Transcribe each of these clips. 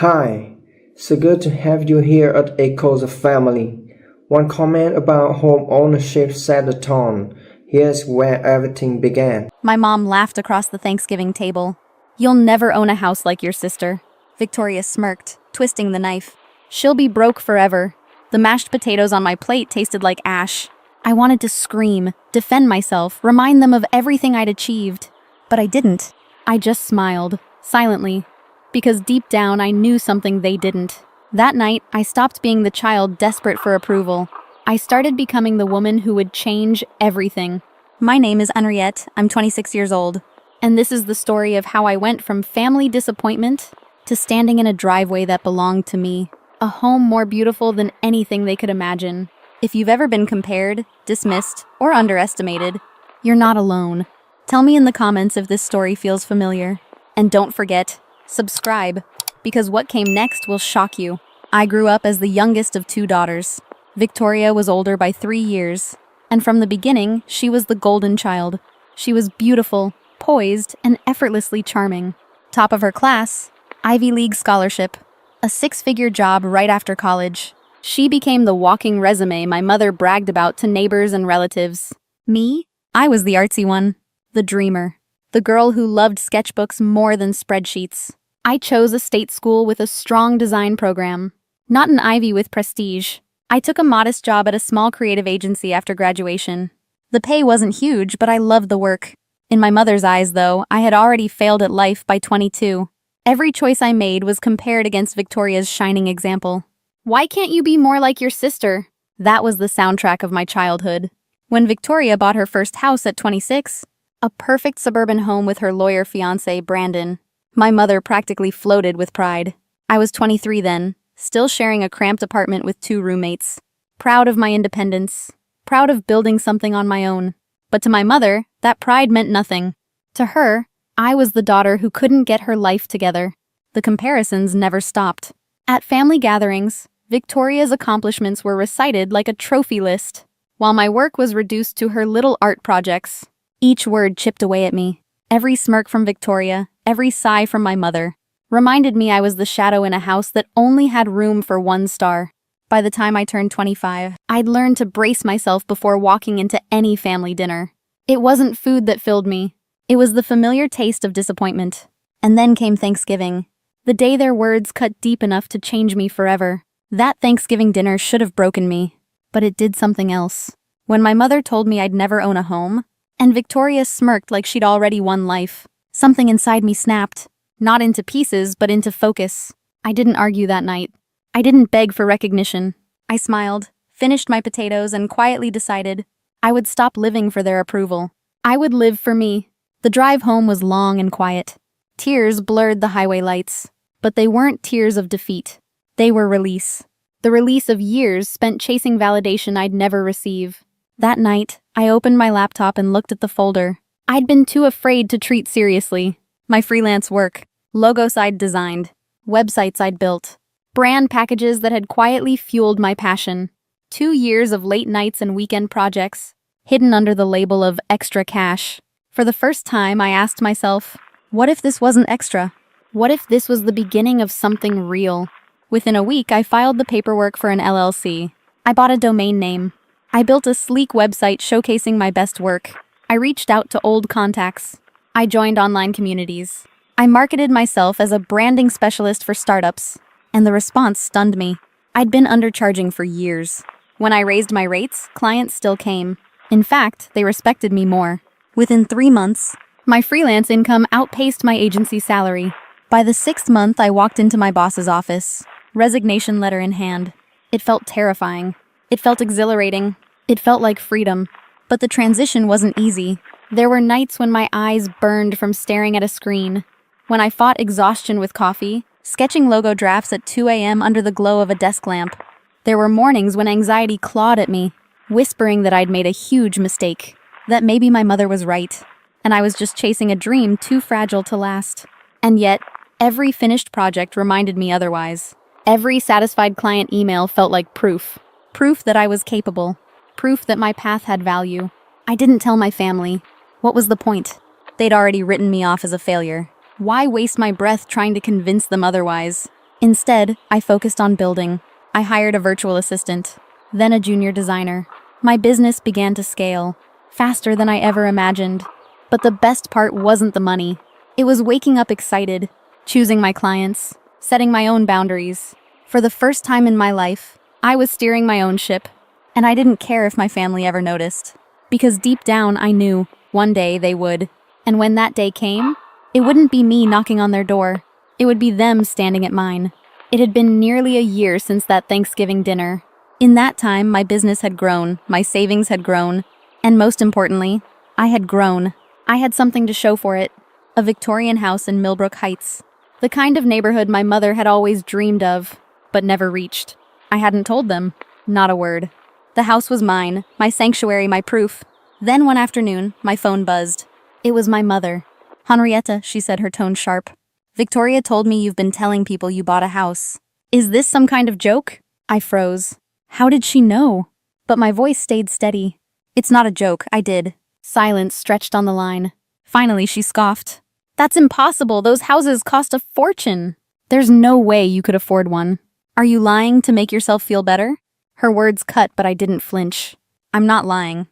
Hi, so good to have you here at Echoes of Family. One comment about home ownership set the tone. Here's where everything began. My mom laughed across the Thanksgiving table. You'll never own a house like your sister. Victoria smirked, twisting the knife. She'll be broke forever. The mashed potatoes on my plate tasted like ash. I wanted to scream, defend myself, remind them of everything I'd achieved. But I didn't. I just smiled, silently. Because deep down, I knew something they didn't. That night, I stopped being the child desperate for approval. I started becoming the woman who would change everything. My name is Henriette. I'm 26 years old. And this is the story of how I went from family disappointment to standing in a driveway that belonged to me. A home more beautiful than anything they could imagine. If you've ever been compared, dismissed, or underestimated, you're not alone. Tell me in the comments if this story feels familiar. And don't forget, subscribe, because what came next will shock you. I grew up as the youngest of two daughters. Victoria was older by 3 years, and from the beginning, she was the golden child. She was beautiful, poised, and effortlessly charming. Top of her class, Ivy League scholarship, a 6-figure job right after college. She became the walking resume my mother bragged about to neighbors and relatives. Me? I was the artsy one, the dreamer, the girl who loved sketchbooks more than spreadsheets. I chose a state school with a strong design program, not an Ivy with prestige. I took a modest job at a small creative agency after graduation. The pay wasn't huge, but I loved the work. In my mother's eyes, though, I had already failed at life by 22. Every choice I made was compared against Victoria's shining example. Why can't you be more like your sister? That was the soundtrack of my childhood. When Victoria bought her first house at 26, a perfect suburban home with her lawyer fiancé, Brandon, my mother practically floated with pride. I was 23 then, still sharing a cramped apartment with 2 roommates. Proud of my independence, proud of building something on my own. But to my mother, that pride meant nothing. To her, I was the daughter who couldn't get her life together. The comparisons never stopped. At family gatherings, Victoria's accomplishments were recited like a trophy list, while my work was reduced to her little art projects. Each word chipped away at me. Every smirk from Victoria, every sigh from my mother, reminded me I was the shadow in a house that only had room for 1 star. By the time I turned 25, I'd learned to brace myself before walking into any family dinner. It wasn't food that filled me. It was the familiar taste of disappointment. And then came Thanksgiving, the day their words cut deep enough to change me forever. That Thanksgiving dinner should have broken me, but it did something else. When my mother told me I'd never own a home, and Victoria smirked like she'd already won life, something inside me snapped. Not into pieces, but into focus. I didn't argue that night. I didn't beg for recognition. I smiled, finished my potatoes, and quietly decided I would stop living for their approval. I would live for me. The drive home was long and quiet. Tears blurred the highway lights, but they weren't tears of defeat. They were release. The release of years spent chasing validation I'd never receive. That night, I opened my laptop and looked at the folder. I'd been too afraid to treat seriously. My freelance work, logos I'd designed, websites I'd built, brand packages that had quietly fueled my passion. 2 years of late nights and weekend projects, hidden under the label of extra cash. For the first time, I asked myself, what if this wasn't extra? What if this was the beginning of something real? Within a week, I filed the paperwork for an LLC. I bought a domain name. I built a sleek website showcasing my best work. I reached out to old contacts. I joined online communities. I marketed myself as a branding specialist for startups, and the response stunned me. I'd been undercharging for years. When I raised my rates, clients still came. In fact, they respected me more. Within 3 months, my freelance income outpaced my agency salary. By the 6th month, I walked into my boss's office, resignation letter in hand. It felt terrifying. It felt exhilarating. It felt like freedom. But the transition wasn't easy. There were nights when my eyes burned from staring at a screen, when I fought exhaustion with coffee, sketching logo drafts at 2 a.m. under the glow of a desk lamp. There were mornings when anxiety clawed at me, whispering that I'd made a huge mistake, that maybe my mother was right, and I was just chasing a dream too fragile to last. And yet, every finished project reminded me otherwise. Every satisfied client email felt like proof. Proof that I was capable. Proof that my path had value. I didn't tell my family. What was the point? They'd already written me off as a failure. Why waste my breath trying to convince them otherwise? Instead, I focused on building. I hired a virtual assistant, then a junior designer. My business began to scale, faster than I ever imagined. But the best part wasn't the money. It was waking up excited, choosing my clients, setting my own boundaries. For the first time in my life, I was steering my own ship, and I didn't care if my family ever noticed. Because deep down, I knew one day they would. And when that day came, it wouldn't be me knocking on their door. It would be them standing at mine. It had been nearly a year since that Thanksgiving dinner. In that time, my business had grown, my savings had grown, and most importantly, I had grown. I had something to show for it. A Victorian house in Millbrook Heights. The kind of neighborhood my mother had always dreamed of, but never reached. I hadn't told them. Not a word. The house was mine, my sanctuary, my proof. Then one afternoon, my phone buzzed. It was my mother. "Henrietta," she said, her tone sharp. "Victoria told me you've been telling people you bought a house. Is this some kind of joke?" I froze. How did she know? But my voice stayed steady. "It's not a joke, I did." Silence stretched on the line. Finally, she scoffed. "That's impossible. Those houses cost a fortune. There's no way you could afford one. Are you lying to make yourself feel better?" Her words cut, but I didn't flinch. "I'm not lying.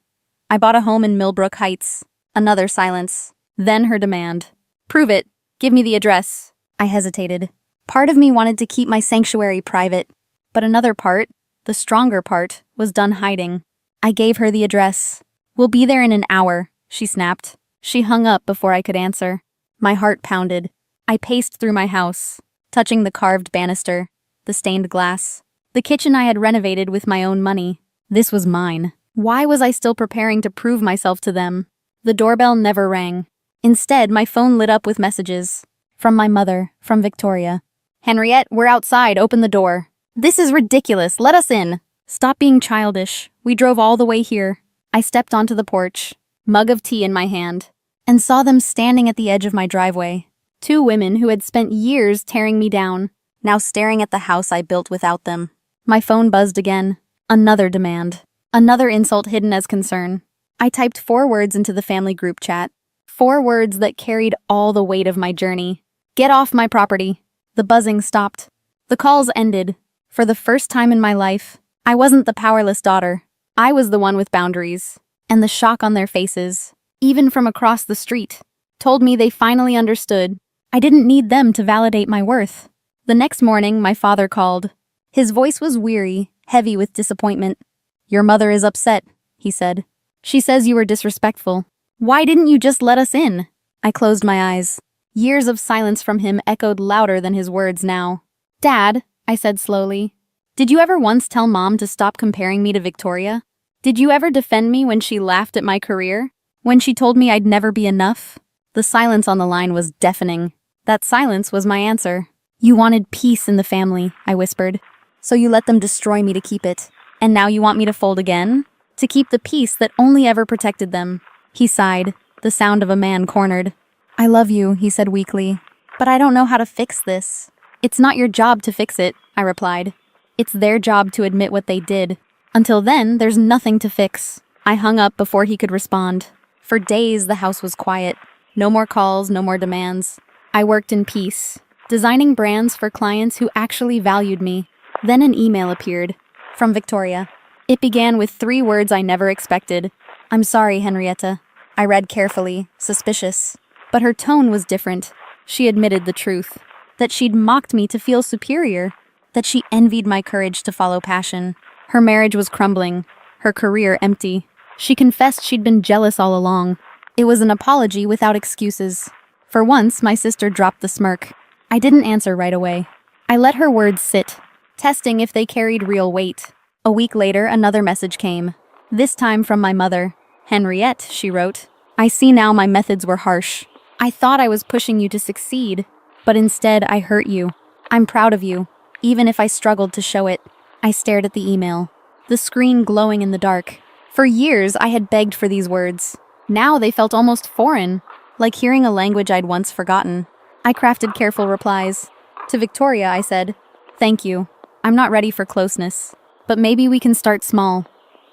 I bought a home in Millbrook Heights." Another silence. Then her demand. "Prove it. Give me the address." I hesitated. Part of me wanted to keep my sanctuary private, but another part, the stronger part, was done hiding. I gave her the address. "We'll be there in an hour," she snapped. She hung up before I could answer. My heart pounded. I paced through my house, touching the carved banister, the stained glass. The kitchen I had renovated with my own money. This was mine. Why was I still preparing to prove myself to them? The doorbell never rang. Instead, my phone lit up with messages. From my mother, from Victoria. "Henriette, we're outside, open the door." "This is ridiculous, let us in." "Stop being childish. We drove all the way here." I stepped onto the porch, mug of tea in my hand, and saw them standing at the edge of my driveway. Two women who had spent years tearing me down, now staring at the house I built without them. My phone buzzed again. Another demand. Another insult hidden as concern. I typed 4 words into the family group chat. 4 words that carried all the weight of my journey. "Get off my property." The buzzing stopped. The calls ended. For the first time in my life, I wasn't the powerless daughter. I was the one with boundaries. And the shock on their faces, even from across the street, told me they finally understood. I didn't need them to validate my worth. The next morning, my father called. His voice was weary, heavy with disappointment. "Your mother is upset," he said. "She says you were disrespectful. Why didn't you just let us in?" I closed my eyes. Years of silence from him echoed louder than his words now. "Dad," I said slowly, "did you ever once tell Mom to stop comparing me to Victoria? Did you ever defend me when she laughed at my career? When she told me I'd never be enough?" The silence on the line was deafening. That silence was my answer. "You wanted peace in the family," I whispered. "So you let them destroy me to keep it. And now you want me to fold again? To keep the peace that only ever protected them." He sighed, the sound of a man cornered. "I love you," he said weakly, "but I don't know how to fix this." "It's not your job to fix it," I replied. "It's their job to admit what they did. Until then, there's nothing to fix." I hung up before he could respond. For days, the house was quiet. No more calls, no more demands. I worked in peace, designing brands for clients who actually valued me. Then an email appeared, from Victoria. It began with 3 words I never expected. "I'm sorry, Henrietta." I read carefully, suspicious. But her tone was different. She admitted the truth. That she'd mocked me to feel superior. That she envied my courage to follow passion. Her marriage was crumbling. Her career empty. She confessed she'd been jealous all along. It was an apology without excuses. For once, my sister dropped the smirk. I didn't answer right away. I let her words sit, testing if they carried real weight. A week later, another message came. This time from my mother. "Henriette," she wrote, "I see now my methods were harsh. I thought I was pushing you to succeed, but instead I hurt you. I'm proud of you, even if I struggled to show it." I stared at the email, the screen glowing in the dark. For years, I had begged for these words. Now they felt almost foreign, like hearing a language I'd once forgotten. I crafted careful replies. To Victoria, I said, "Thank you. I'm not ready for closeness, but maybe we can start small.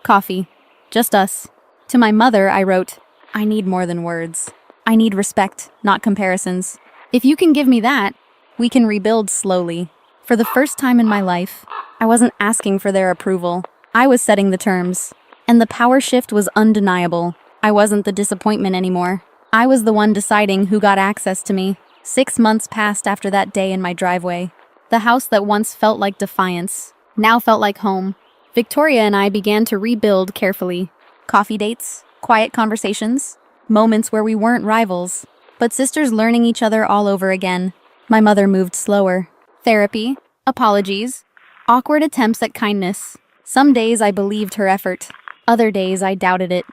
Coffee. Just us." To my mother, I wrote, "I need more than words. I need respect, not comparisons. If you can give me that, we can rebuild slowly." For the first time in my life, I wasn't asking for their approval. I was setting the terms. And the power shift was undeniable. I wasn't the disappointment anymore. I was the one deciding who got access to me. 6 months passed after that day in my driveway. The house that once felt like defiance now felt like home. Victoria and I began to rebuild carefully. Coffee dates, quiet conversations, moments where we weren't rivals, but sisters learning each other all over again. My mother moved slower. Therapy, apologies, awkward attempts at kindness. Some days I believed her effort. Other days I doubted it.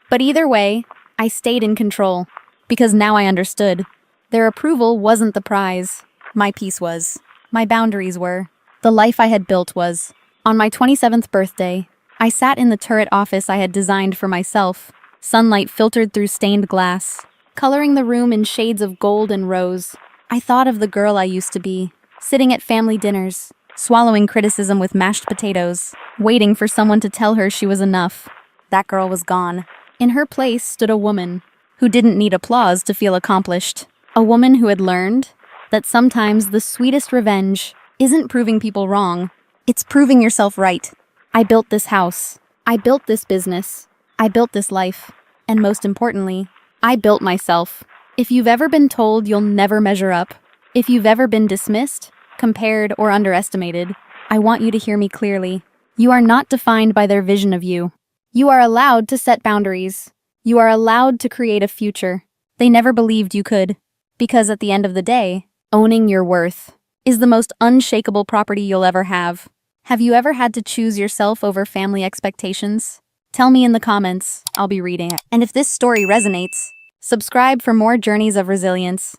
But either way, I stayed in control, because now I understood. Their approval wasn't the prize. My peace was. My boundaries were. The life I had built was. On my 27th birthday, I sat in the turret office I had designed for myself. Sunlight filtered through stained glass, coloring the room in shades of gold and rose. I thought of the girl I used to be, sitting at family dinners, swallowing criticism with mashed potatoes, waiting for someone to tell her she was enough. That girl was gone. In her place stood a woman who didn't need applause to feel accomplished. A woman who had learned that sometimes the sweetest revenge isn't proving people wrong, it's proving yourself right. I built this house. I built this business. I built this life. And most importantly, I built myself. If you've ever been told you'll never measure up, if you've ever been dismissed, compared, or underestimated, I want you to hear me clearly. You are not defined by their vision of you. You are allowed to set boundaries. You are allowed to create a future. They never believed you could. Because at the end of the day, owning your worth is the most unshakable property you'll ever have. Have you ever had to choose yourself over family expectations? Tell me in the comments. I'll be reading it. And if this story resonates, subscribe for more journeys of resilience.